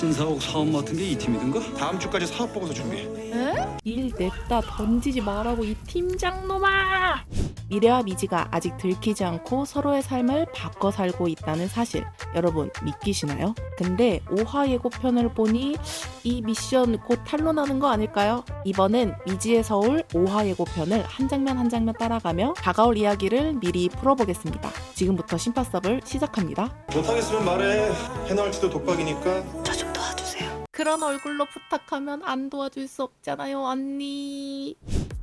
신사옥 사업 맡은 게 이 팀이던가? 다음 주까지 사업 보고서 준비해. 일 냈다 던지지 말라고 이 팀장놈아! 미래와 미지가 아직 들키지 않고 서로의 삶을 바꿔 살고 있다는 사실 여러분 믿기시나요? 근데 5화 예고편을 보니 이 미션 곧 탄로나는 거 아닐까요? 이번엔 미지의 서울 5화 예고편을 한 장면 한 장면 따라가며 다가올 이야기를 미리 풀어보겠습니다. 지금부터 심파서블 시작합니다. 못하겠으면 말해. 페널티도 독박이니까. 저 좀 도와주세요. 그런 얼굴로 부탁하면 안 도와줄 수 없잖아요, 언니.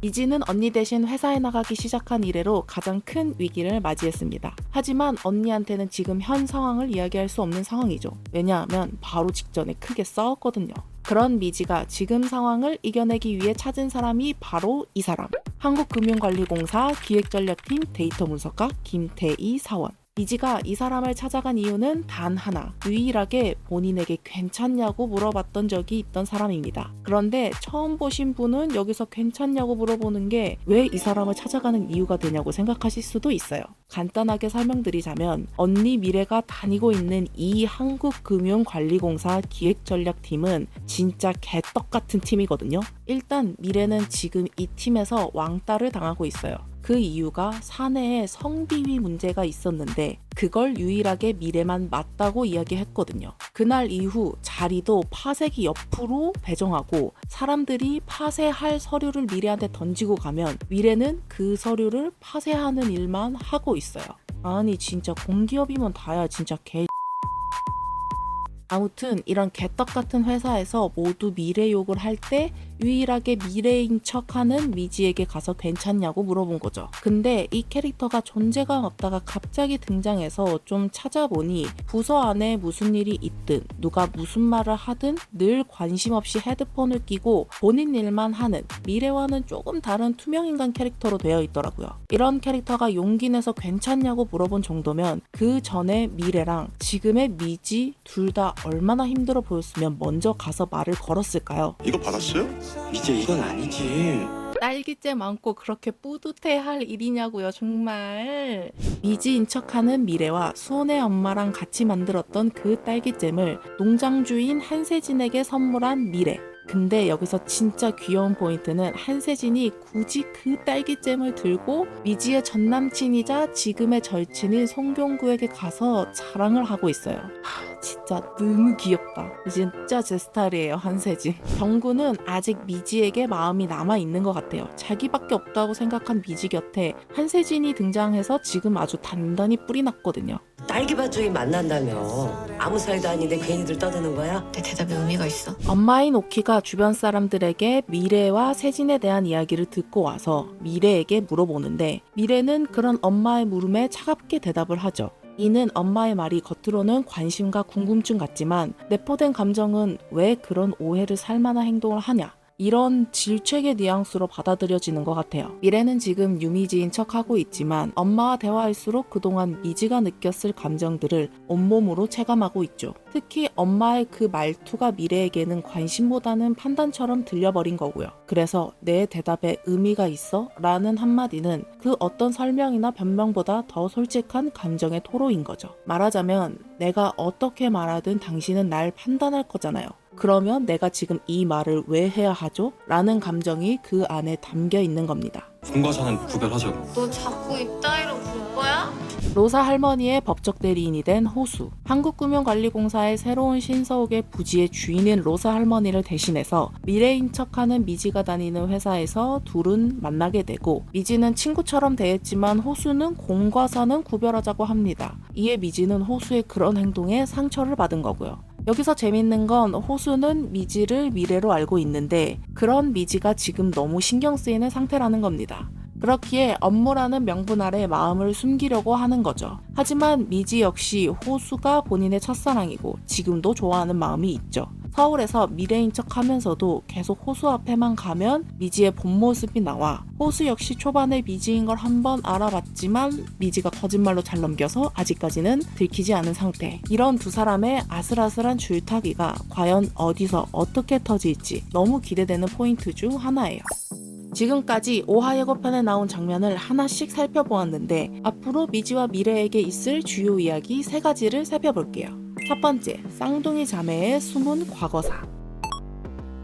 미지는 언니 대신 회사에 나가기 시작한 이래로 가장 큰 위기를 맞이했습니다. 하지만 언니한테는 지금 현 상황을 이야기할 수 없는 상황이죠. 왜냐하면 바로 직전에 크게 싸웠거든요. 그런 미지가 지금 상황을 이겨내기 위해 찾은 사람이 바로 이 사람. 한국금융관리공사 기획전략팀 데이터 분석가 김태희 사원. 미지가 이 사람을 찾아간 이유는 단 하나, 유일하게 본인에게 괜찮냐고 물어봤던 적이 있던 사람입니다. 그런데 처음 보신 분은 여기서 괜찮냐고 물어보는 게 왜 이 사람을 찾아가는 이유가 되냐고 생각하실 수도 있어요. 간단하게 설명드리자면 언니 미래가 다니고 있는 이 한국금융관리공사 기획전략팀은 진짜 개떡같은 팀이거든요. 일단 미래는 지금 이 팀에서 왕따를 당하고 있어요. 그 이유가 사내에 성비위 문제가 있었는데 그걸 유일하게 미래만 맞다고 이야기했거든요. 그날 이후 자리도 파쇄기 옆으로 배정하고 사람들이 파쇄할 서류를 미래한테 던지고 가면 미래는 그 서류를 파쇄하는 일만 하고 있어요. 아니 진짜 공기업이면 다야 진짜 개. 아무튼 이런 개떡같은 회사에서 모두 미래 욕을 할 때 유일하게 미래인 척하는 미지에게 가서 괜찮냐고 물어본 거죠. 근데 이 캐릭터가 존재감 없다가 갑자기 등장해서 좀 찾아보니 부서 안에 무슨 일이 있든 누가 무슨 말을 하든 늘 관심 없이 헤드폰을 끼고 본인 일만 하는 미래와는 조금 다른 투명인간 캐릭터로 되어 있더라고요. 이런 캐릭터가 용기 내서 괜찮냐고 물어본 정도면 그 전에 미래랑 지금의 미지 둘 다 얼마나 힘들어 보였으면 먼저 가서 말을 걸었을까요? 이거 받았어요? 이제 이건 아니지. 딸기잼 안고 그렇게 뿌듯해할 일이냐고요 정말. 미지인 척하는 미래와 수원의 엄마랑 같이 만들었던 그 딸기잼을 농장주인 한세진에게 선물한 미래. 근데 여기서 진짜 귀여운 포인트는 한세진이 굳이 그 딸기잼을 들고 미지의 전남친이자 지금의 절친인 송병구에게 가서 자랑을 하고 있어요. 진짜 너무 귀엽다. 진짜 제 스타일이에요, 한세진. 병구는 아직 미지에게 마음이 남아있는 것 같아요. 자기밖에 없다고 생각한 미지 곁에 한세진이 등장해서 지금 아주 단단히 뿔이 났거든요. 딸기밭 만난다며 아무 사이도 아닌데 괜히들 떠드는 거야? 내 대답에 의미가 있어. 엄마인 오키가 주변 사람들에게 미래와 세진에 대한 이야기를 듣고 와서 미래에게 물어보는데 미래는 그런 엄마의 물음에 차갑게 대답을 하죠. 이는 엄마의 말이 겉으로는 관심과 궁금증 같지만 내포된 감정은 왜 그런 오해를 살 만한 행동을 하냐? 이런 질책의 뉘앙스로 받아들여지는 것 같아요. 미래는 지금 유미지인 척하고 있지만 엄마와 대화할수록 그동안 미지가 느꼈을 감정들을 온몸으로 체감하고 있죠. 특히 엄마의 그 말투가 미래에게는 관심보다는 판단처럼 들려버린 거고요. 그래서 내 대답에 의미가 있어? 라는 한마디는 그 어떤 설명이나 변명보다 더 솔직한 감정의 토로인 거죠. 말하자면 내가 어떻게 말하든 당신은 날 판단할 거잖아요. 그러면 내가 지금 이 말을 왜 해야 하죠? 라는 감정이 그 안에 담겨 있는 겁니다. 공과사는 구별하자고. 너 자꾸 이따위로 굴 거야? 로사 할머니의 법적 대리인이 된 호수. 한국금융관리공사의 새로운 신서옥의 부지의 주인인 로사 할머니를 대신해서 미래인 척하는 미지가 다니는 회사에서 둘은 만나게 되고 미지는 친구처럼 대했지만 호수는 공과 사는 구별하자고 합니다. 이에 미지는 호수의 그런 행동에 상처를 받은 거고요. 여기서 재밌는 건 호수는 미지를 미래로 알고 있는데 그런 미지가 지금 너무 신경 쓰이는 상태라는 겁니다. 그렇기에 업무라는 명분 아래 마음을 숨기려고 하는 거죠. 하지만 미지 역시 호수가 본인의 첫사랑이고 지금도 좋아하는 마음이 있죠. 서울에서 미래인 척 하면서도 계속 호수 앞에만 가면 미지의 본 모습이 나와 호수 역시 초반에 미지인 걸 한번 알아봤지만 미지가 거짓말로 잘 넘겨서 아직까지는 들키지 않은 상태. 이런 두 사람의 아슬아슬한 줄타기가 과연 어디서 어떻게 터질지 너무 기대되는 포인트 중 하나예요. 지금까지 5화 예고편에 나온 장면을 하나씩 살펴보았는데 앞으로 미지와 미래에게 있을 주요 이야기 3가지를 살펴볼게요. 첫 번째, 쌍둥이 자매의 숨은 과거사.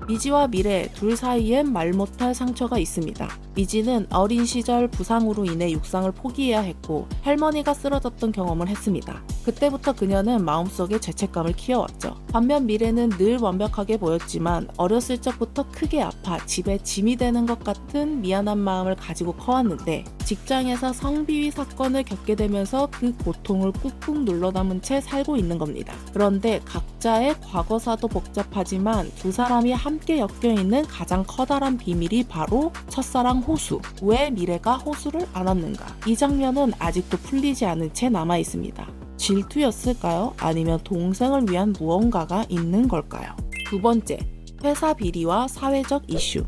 미지와 미래 둘 사이엔 말 못할 상처가 있습니다. 미지는 어린 시절 부상으로 인해 육상을 포기해야 했고 할머니가 쓰러졌던 경험을 했습니다. 그때부터 그녀는 마음속에 죄책감을 키워왔죠. 반면 미래는 늘 완벽하게 보였지만 어렸을 적부터 크게 아파 집에 짐이 되는 것 같은 미안한 마음을 가지고 커왔는데 직장에서 성비위 사건을 겪게 되면서 그 고통을 꾹꾹 눌러 담은 채 살고 있는 겁니다. 그런데 각자의 과거사도 복잡하지만 두 사람이 함께 엮여있는 가장 커다란 비밀이 바로 첫사랑 호수. 왜 미래가 호수를 안았는가? 이 장면은 아직도 풀리지 않은 채 남아있습니다. 질투였을까요? 아니면 동생을 위한 무언가가 있는 걸까요? 두 번째, 회사 비리와 사회적 이슈.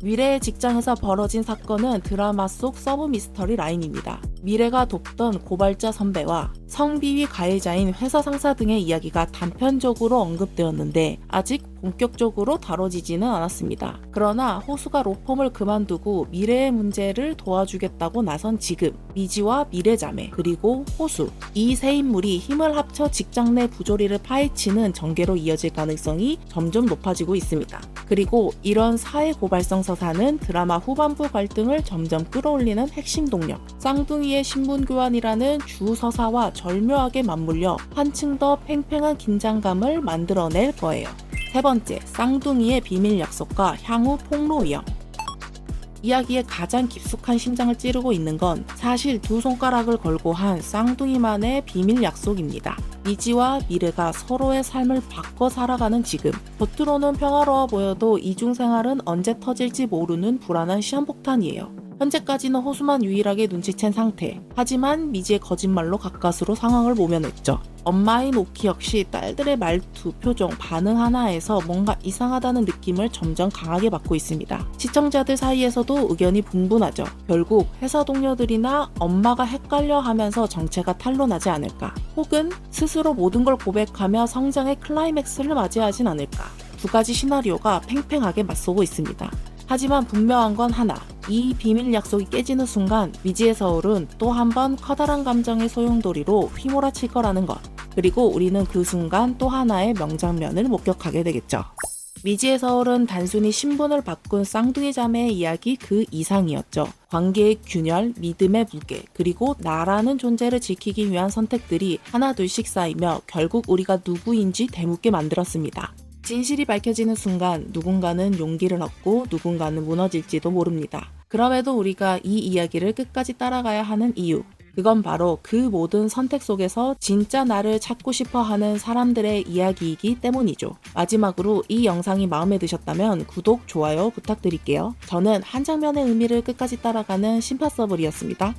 미래의 직장에서 벌어진 사건은 드라마 속 서브 미스터리 라인입니다. 미래가 돕던 고발자 선배와 성비위 가해자인 회사 상사 등의 이야기가 단편적으로 언급되었는데 아직 본격적으로 다뤄지지는 않았습니다. 그러나 호수가 로펌을 그만두고 미래의 문제를 도와주겠다고 나선 지금 미지와 미래자매 그리고 호수 이 세 인물이 힘을 합쳐 직장 내 부조리를 파헤치는 전개로 이어질 가능성이 점점 높아지고 있습니다. 그리고 이런 사회 고발성 서사는 드라마 후반부 갈등을 점점 끌어올리는 핵심 동력 쌍둥이의 신분교환이라는 주 서사와 절묘하게 맞물려 한층 더 팽팽한 긴장감을 만들어낼 거예요. 세 번째, 쌍둥이의 비밀 약속과 향후 폭로 위험. 이야기의 가장 깊숙한 심장을 찌르고 있는 건 사실 두 손가락을 걸고 한 쌍둥이만의 비밀 약속입니다. 미지와 미래가 서로의 삶을 바꿔 살아가는 지금 겉으로는 평화로워 보여도 이중생활은 언제 터질지 모르는 불안한 시한폭탄이에요. 현재까지는 호수만 유일하게 눈치챈 상태. 하지만 미지의 거짓말로 가까스로 상황을 모면했죠. 엄마인 오키 역시 딸들의 말투, 표정, 반응 하나에서 뭔가 이상하다는 느낌을 점점 강하게 받고 있습니다. 시청자들 사이에서도 의견이 분분하죠. 결국 회사 동료들이나 엄마가 헷갈려 하면서 정체가 탄로나지 않을까? 혹은 스스로 모든 걸 고백하며 성장의 클라이맥스를 맞이하진 않을까? 두 가지 시나리오가 팽팽하게 맞서고 있습니다. 하지만 분명한 건 하나, 이 비밀 약속이 깨지는 순간 미지의 서울은 또 한 번 커다란 감정의 소용돌이로 휘몰아칠 거라는 것. 그리고 우리는 그 순간 또 하나의 명장면을 목격하게 되겠죠. 미지의 서울은 단순히 신분을 바꾼 쌍둥이 자매의 이야기 그 이상이었죠. 관계의 균열, 믿음의 무게, 그리고 나라는 존재를 지키기 위한 선택들이 하나둘씩 쌓이며 결국 우리가 누구인지 되묻게 만들었습니다. 진실이 밝혀지는 순간 누군가는 용기를 얻고 누군가는 무너질지도 모릅니다. 그럼에도 우리가 이 이야기를 끝까지 따라가야 하는 이유. 그건 바로 그 모든 선택 속에서 진짜 나를 찾고 싶어 하는 사람들의 이야기이기 때문이죠. 마지막으로 이 영상이 마음에 드셨다면 구독, 좋아요 부탁드릴게요. 저는 한 장면의 의미를 끝까지 따라가는 심파서블이었습니다.